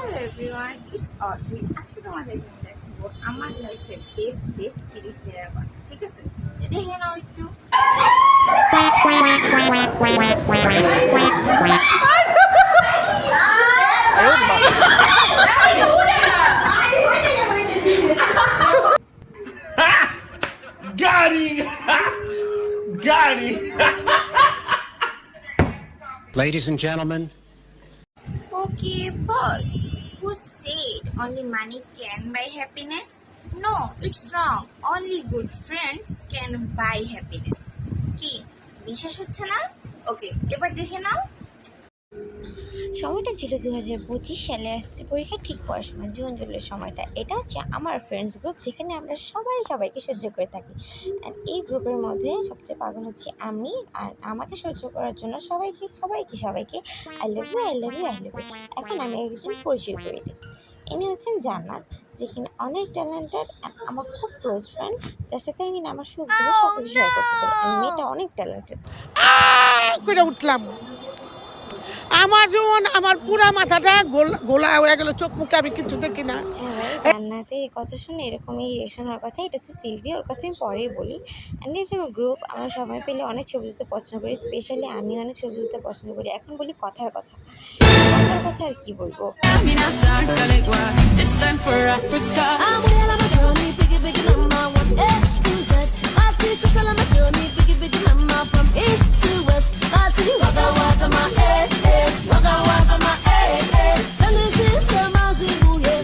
Hello everyone, it's Audrey. আজকে তোমাদেরকে আমি দেখাবো আমার লাইফের বেস্ট 30 দিনের কথা। ঠিক আছে, দেখে নাও একটু। Got him! Got him! Ladies and gentlemen, okay boss, who said only money can buy happiness? No, it's wrong. Only good friends can buy happiness. কি বিশ্বাস হচ্ছে না? ওকে, এবার দেখে নাও। সময়টা ছিল 2025 সালের এসএসসি পরীক্ষা ঠিক পড়ার সময়, জুন জুলাইয়ের সময়টা। এটা হচ্ছে আমার ফ্রেন্ডস গ্রুপ, যেখানে আমরা সবাইকে সহ্য করে থাকি। অ্যান্ড এই গ্রুপের মধ্যে সবচেয়ে পাগল হচ্ছে আমি। আর আমাকে সহ্য করার জন্য সবাইকে আই লাভ ইউ। এখন আমি একজন পরিচয় করে দিই। ইনি হচ্ছেন জান্নাত, যেখানে অনেক ট্যালেন্টেড অ্যান্ড আমার খুব ক্লোজ ফ্রেন্ড, যার সাথে আমি আমার সুখ দুঃখ সব কিছু শেয়ার করতে পারি। অ্যান্ড মেয়েটা অনেক ট্যালেন্টেড। করে উঠলাম। আমার যেমন আমার পুরা মাথাটা গোলা হয়ে গেল, চোখ মুখে আমি কিছু দেখি না। হ্যাঁ ভাই, জান্নাতের এই কথা শুনে এরকমই রিয়েকশন হওয়ার কথা। এটা হচ্ছে সিলভি, ওর কথা আমি পরেই বলি। অ্যান্ড এই যে আমার গ্রুপ, আমরা সময় পেলে অনেক ছবি তুলতে পছন্দ করি, স্পেশালি আমি অনেক ছবি তুলতে পছন্দ করি। এখন বলি কথার কথা আর কি বলবো। It's time for Africa. I'm well on my journey, biggie, mama, one A to Z. My feet are on my journey, biggie, mama, from east to west. I tell you, waka, my head, waka, my head. And this is Amazibu, yeah.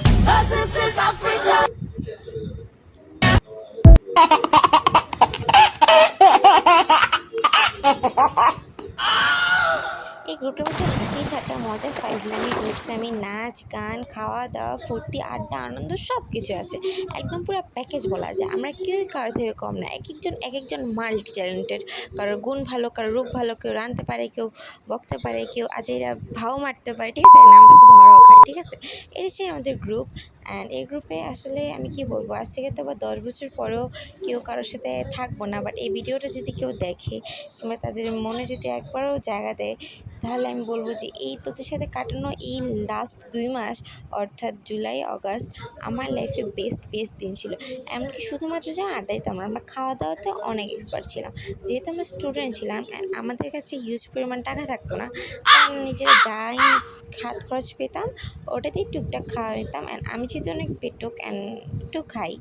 This is Africa. এই গ্রুপটার মধ্যে হাসি ঠাট্টা মজা ফাইজলামি দুষ্টামি নাচ গান খাওয়া দাওয়া ফুর্তি আড্ডা আনন্দ সব কিছু আছে। একদম পুরো প্যাকেজ বলা যায়। আমরা কেউই কারোর থেকে কম না। এক একজন মাল্টি ট্যালেন্টেড। কারোর গুণ ভালো, কারোর রূপ ভালো, কেউ রাঁধতে পারে, কেউ বকতে পারে, কেউ আজেরা ভাও মারতে পারে। ঠিক আছে, আমাদের কাছে ধরাও খায়। ঠিক আছে, এটাই সেই আমাদের গ্রুপ। অ্যান্ড এই গ্রুপে আসলে আমি কি বলবো, আজ থেকে তো বা 10 বছর পরেও কেউ কারোর সাথে থাকবো না, বাট এই ভিডিওটা যদি কেউ দেখে কিংবা তাদের মনে যদি একবারও জায়গা দেয়, তাহলে আমি বলবো যে এই তোদের সাথে কাটানো এই লাস্ট 2 মাস, অর্থাৎ জুলাই আগস্ট, আমার লাইফে বেস্ট দিন ছিল। এমনকি শুধুমাত্র যে আড্ডা দিতাম, আমরা খাওয়া দাওয়াতে অনেক এক্সপার্ট ছিলাম। যেহেতু আমরা স্টুডেন্ট ছিলাম অ্যান্ড আমাদের কাছে হিউজ পরিমাণ টাকা থাকতো না, আমরা নিজেরা যাই হাত খরচ পেতাম ওটাতেই টুকটাক খাওয়া নিতাম। অ্যান্ড আমি যেহেতু অনেক পেটুক অ্যান্ড একটু খাই,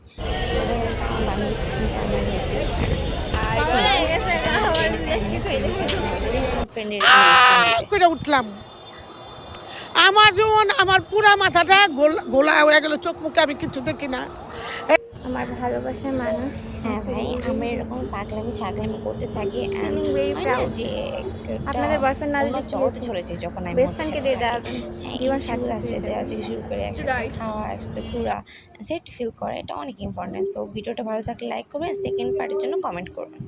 সেটা হয়তো আমার বান্ধবী করে উঠলাম। আমার যেমন আমার পুরা মাথাটা গোলা হয়ে গেল, চোখ মুখে আমি কিছু দেখি না। আমার ভালোবাসার মানুষ। হ্যাঁ ভাই, আমরা এরকম পাগলামি ছাগলামি করতে থাকি। যে আপনাদের বয়ফ্রেন্ড না দিলে জগতে চলেছে যখন আমি বেস্ট ফ্রেন্ডকে দিয়ে দেওয়া জীবন সাথে আশ্রয় দেওয়া থেকে শুরু করে একসাথে খাওয়া, একসাথে ঘোরা, সেট ফিল করা, এটা অনেক ইম্পর্টেন্ট। সো ভিডিওটা ভালো থাকলে লাইক করবেন, সেকেন্ড পার্টের জন্য কমেন্ট করবেন।